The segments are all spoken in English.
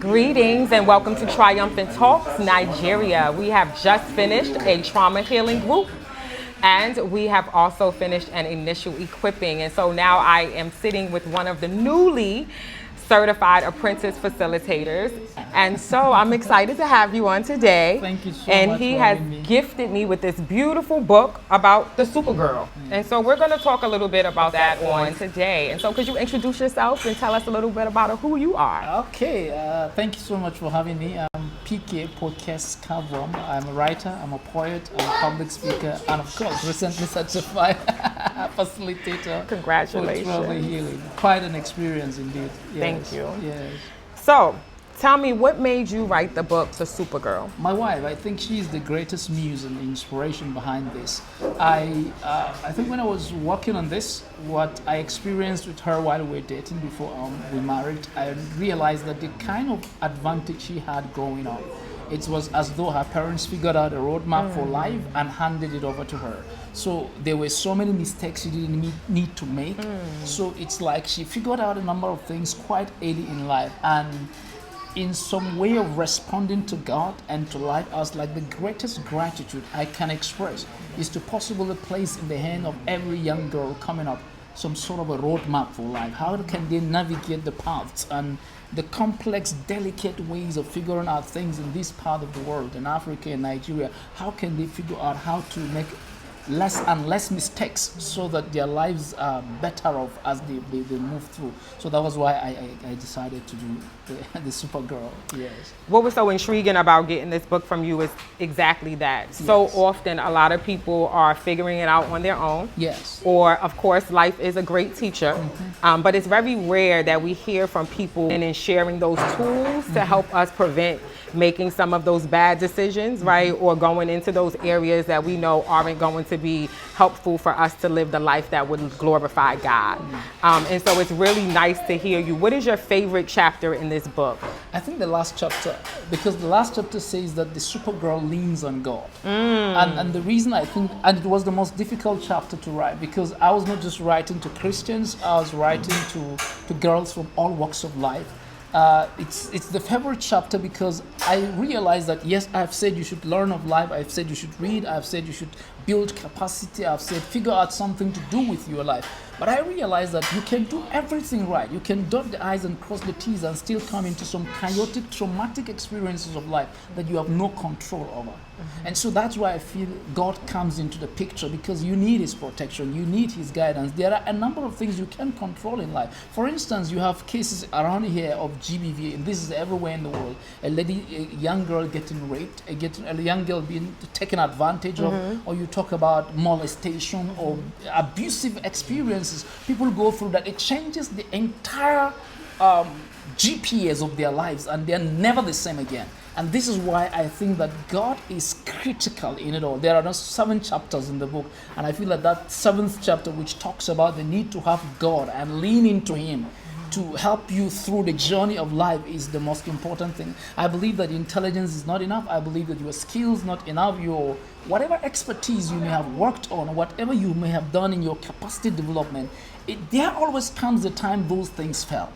Greetings and welcome to Triumphant Talks, Nigeria. We have just finished a trauma healing group and we have also finished an initial equipping. And so now I am sitting with one of the newly certified apprentice facilitators. And so I'm excited to have you on today. Thank you so and much he for has having me. gifted me with this beautiful book about the Supergirl. And so we're going to talk a little bit about that on today. And so could you introduce yourself and tell us a little bit about who you are? Okay, thank you so much for having me. I'm Pokyes Kavwam. I'm a writer, I'm a poet, I'm a public speaker, and of course, recently certified facilitator. Congratulations. For trauma healing. Quite an experience indeed. Yes. Thank you. Yes. So tell me, what made you write the book, The Supergirl? My wife, I think she's the greatest muse and inspiration behind this. I think when I was working on this, what I experienced with her while we were dating before we married, I realized that the kind of advantage she had growing up, it was as though her parents figured out a roadmap for life and handed it over to her. So there were so many mistakes she didn't need to make. So it's like she figured out a number of things quite early in life, and in some way of responding to God and to life, I was like, the greatest gratitude I can express is to possibly place in the hand of every young girl coming up some sort of a roadmap for life. How can they navigate the paths and the complex, delicate ways of figuring out things in this part of the world, in Africa and Nigeria? How can they figure out how to make less and less mistakes so that their lives are better off as they move through? So that was why I decided to do the Supergirl. Yes. What was so intriguing about getting this book from you is exactly that. So Yes. often a lot of people are figuring it out on their own. Yes. Or, of course, life is a great teacher. But it's very rare that we hear from people and in sharing those tools to help us prevent making some of those bad decisions, right? Or going into those areas that we know aren't going to be helpful for us to live the life that would glorify God. And so it's really nice to hear you. What is your favorite chapter in this book? I think the last chapter, because the last chapter says that the Supergirl leans on God. And the reason I think, and it was the most difficult chapter to write, because I was not just writing to Christians, I was writing to girls from all walks of life. It's the favorite chapter because I realized that, yes, I've said you should learn of life, I've said you should read, I've said you should build capacity, I've said figure out something to do with your life. But I realized that you can do everything right. You can dot the I's and cross the T's and still come into some chaotic, traumatic experiences of life that you have no control over. And so that's why I feel God comes into the picture, because you need His protection, you need His guidance. There are a number of things you can control in life. For instance, you have cases around here of GBV, and this is everywhere in the world. A young girl getting raped, a young girl being taken advantage of, or you talk about molestation or abusive experiences. People go through that. It changes the entire GPS of their lives, and they're never the same again. And this is why I think that God is critical in it all. There are just 7 chapters in the book, and I feel that 7th chapter, which talks about the need to have God and lean into Him to help you through the journey of life, is the most important thing. I believe that intelligence is not enough. I believe that your skills not enough. Your whatever expertise you may have worked on, whatever you may have done in your capacity development, there always comes a time those things fail.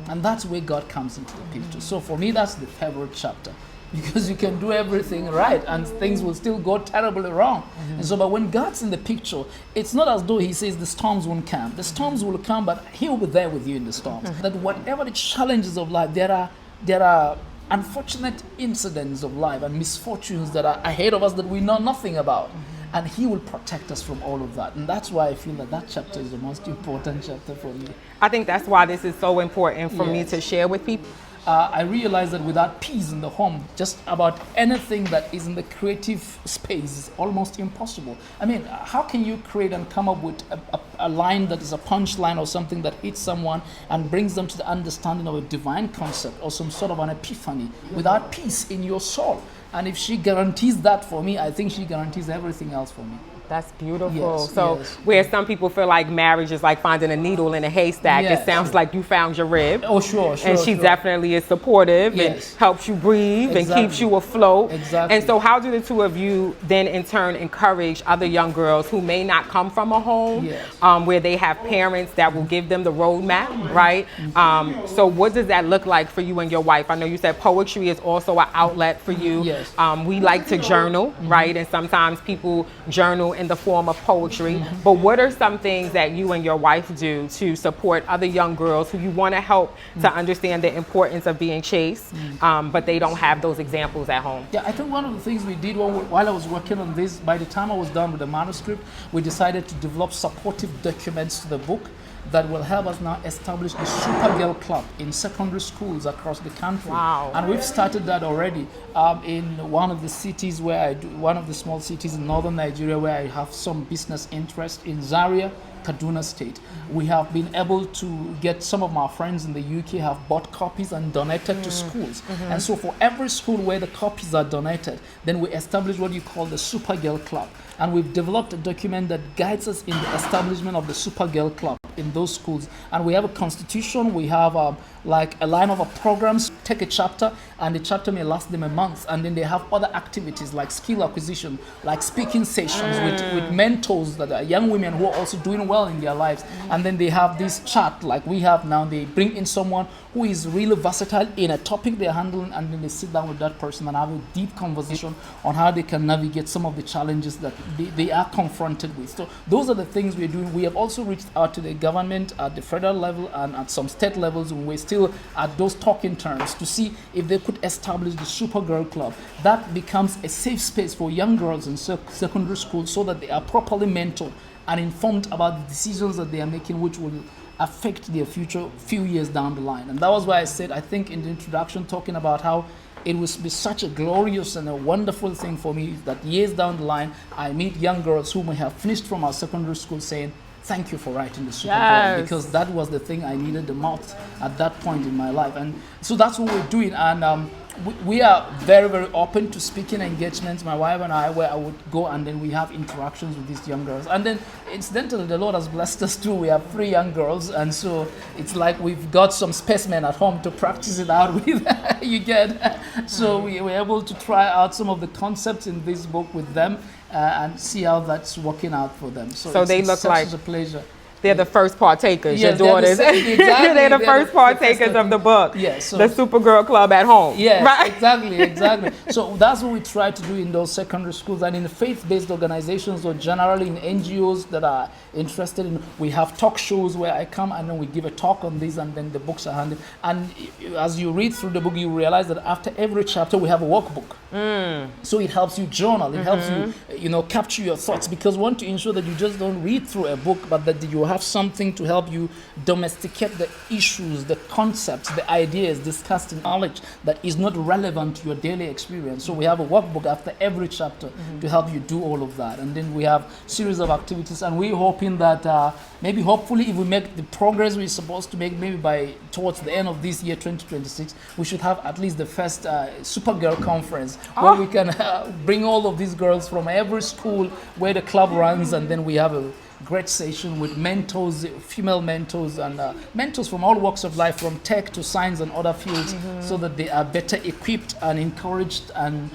And that's where God comes into the picture. So for me, that's the favorite chapter, because you can do everything right and things will still go terribly wrong. And so, but when God's in the picture, it's not as though He says the storms won't come. The storms will come, but He will be there with you in the storms. That whatever the challenges of life, there are unfortunate incidents of life and misfortunes that are ahead of us that we know nothing about. And He will protect us from all of that. And that's why I feel that chapter is the most important chapter for me. I think that's why this is so important for me Yes. to share with people. I realize that without peace in the home, just about anything that is in the creative space is almost impossible. I mean, how can you create and come up with a line that is a punchline or something that hits someone and brings them to the understanding of a divine concept or some sort of an epiphany without peace in your soul? And if she guarantees that for me, I think she guarantees everything else for me. That's beautiful. Yes, So yes. where some people feel like marriage is like finding a needle in a haystack, Yes. it sounds like you found your rib. Oh, sure. And she sure. definitely is supportive Yes. and helps you breathe Exactly. and keeps you afloat. Exactly. And so how do the two of you then in turn encourage other young girls who may not come from a home Yes. where they have parents that will give them the roadmap, right? So what does that look like for you and your wife? I know you said poetry is also an outlet for you. Yes. We like to journal, right? And sometimes people journal in the form of poetry. But what are some things that you and your wife do to support other young girls who you want to help to understand the importance of being chaste, but they don't have those examples at home? Yeah, I think one of the things we did while I was working on this, by the time I was done with the manuscript, we decided to develop supportive documents to the book that will help us now establish the Supergirl Club in secondary schools across the country. Wow. And we've started that already in one of the cities where I do, one of the small cities in northern Nigeria where I have some business interest in Zaria, Kaduna State. We have been able to get some of my friends in the UK have bought copies and donated to schools. And so for every school where the copies are donated, then we establish what you call the Supergirl Club. And we've developed a document that guides us in the establishment of the Supergirl Club in those schools. And we have a constitution, we have like a line of programs, take a chapter, and the chapter may last them a month. And then they have other activities like skill acquisition, like speaking sessions with mentors that are young women who are also doing well in their lives. And then they have this chat like we have now. They bring in someone who is really versatile in a topic they're handling, and then they sit down with that person and have a deep conversation on how they can navigate some of the challenges that they are confronted with. So those are the things we're doing. We have also reached out to the government at the federal level and at some state levels, and we're still at those talking terms to see if they could establish the Supergirl Club. That becomes a safe space for young girls in secondary school so that they are properly mentored and informed about the decisions that they are making, which will affect their future few years down the line. And that was why I said, I think in the introduction, talking about how it would be such a glorious and a wonderful thing for me that years down the line, I meet young girls who may have finished from our secondary school saying, thank you for writing the Supergirl, because that was the thing I needed the most at that point in my life. And so that's what we're doing. And we are very, very open to speaking engagements, my wife and I, where I would go and then we have interactions with these young girls. And then incidentally, the Lord has blessed us too. We have 3 young girls, and so it's like we've got some specimen at home to practice it out with. You get? So we were able to try out some of the concepts in this book with them and see how that's working out for them. So they look like a pleasure. They're the first partakers, Yes, your daughters. exactly. They're the first partakers of the book. Yes, so the Supergirl Club at home. Yes, right? exactly. So that's what we try to do in those secondary schools and in the faith-based organizations, or generally in NGOs that are interested in. We have talk shows where I come and then we give a talk on this, and then the books are handed. And as you read through the book, you realize that after every chapter we have a workbook. So it helps you journal. It helps you, capture your thoughts, because we want to ensure that you just don't read through a book, but that you have something to help you domesticate the issues, the concepts, the ideas discussed in knowledge that is not relevant to your daily experience. So we have a workbook after every chapter to help you do all of that. And then we have series of activities, and we're hoping that hopefully if we make the progress we're supposed to make, maybe towards the end of this year, 2026, we should have at least the first Supergirl conference where we can bring all of these girls from every school where the club runs, and then we have a great session with mentors, female mentors, and mentors from all walks of life, from tech to science and other fields, so that they are better equipped and encouraged, and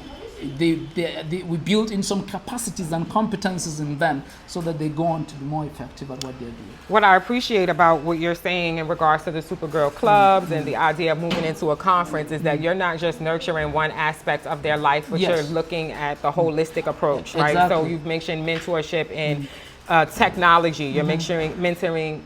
we build in some capacities and competences in them so that they go on to be more effective at what they're doing. What I appreciate about what you're saying in regards to the Supergirl clubs and the idea of moving into a conference is that you're not just nurturing one aspect of their life, but you're looking at the holistic approach, right? Exactly. So you've mentioned mentorship in technology, you're mentioning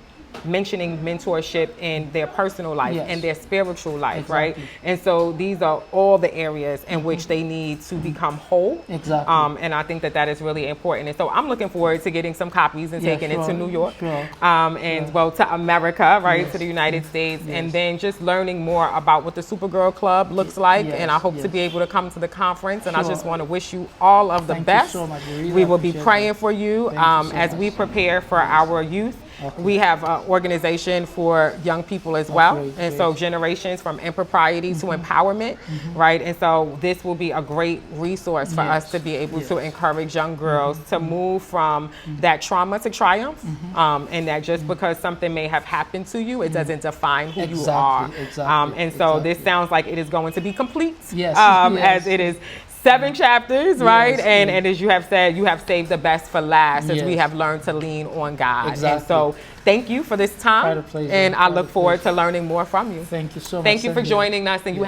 mentorship in their personal life and their spiritual life, right? And so these are all the areas in which they need to become whole. Exactly. And I think that is really important. And so I'm looking forward to getting some copies and taking it to New York, to America, right, to the United States, and then just learning more about what the Supergirl Club looks like. And I hope to be able to come to the conference. And I just want to wish you all of the best. You so much. We will be praying for you as we prepare for our youth Okay. We have an organization for young people as well. great, And great. so generations from impropriety to empowerment, right? And so this will be a great resource for us Yes. to be able to Yes. encourage young girls to move from that trauma to triumph. And that just because something may have happened to you, it doesn't define who you are. Exactly. And so this sounds like it is going to be complete. Yes. As Yes. it is 7 chapters, right? Yes, And yes. and as you have said, you have saved the best for last as we Yes. have learned to lean on God. Exactly. And so thank you for this time. Quite a pleasure. And I Quite a look forward pleasure. to learning more from you. Thank you so much. Thank you for Same here. joining us. And you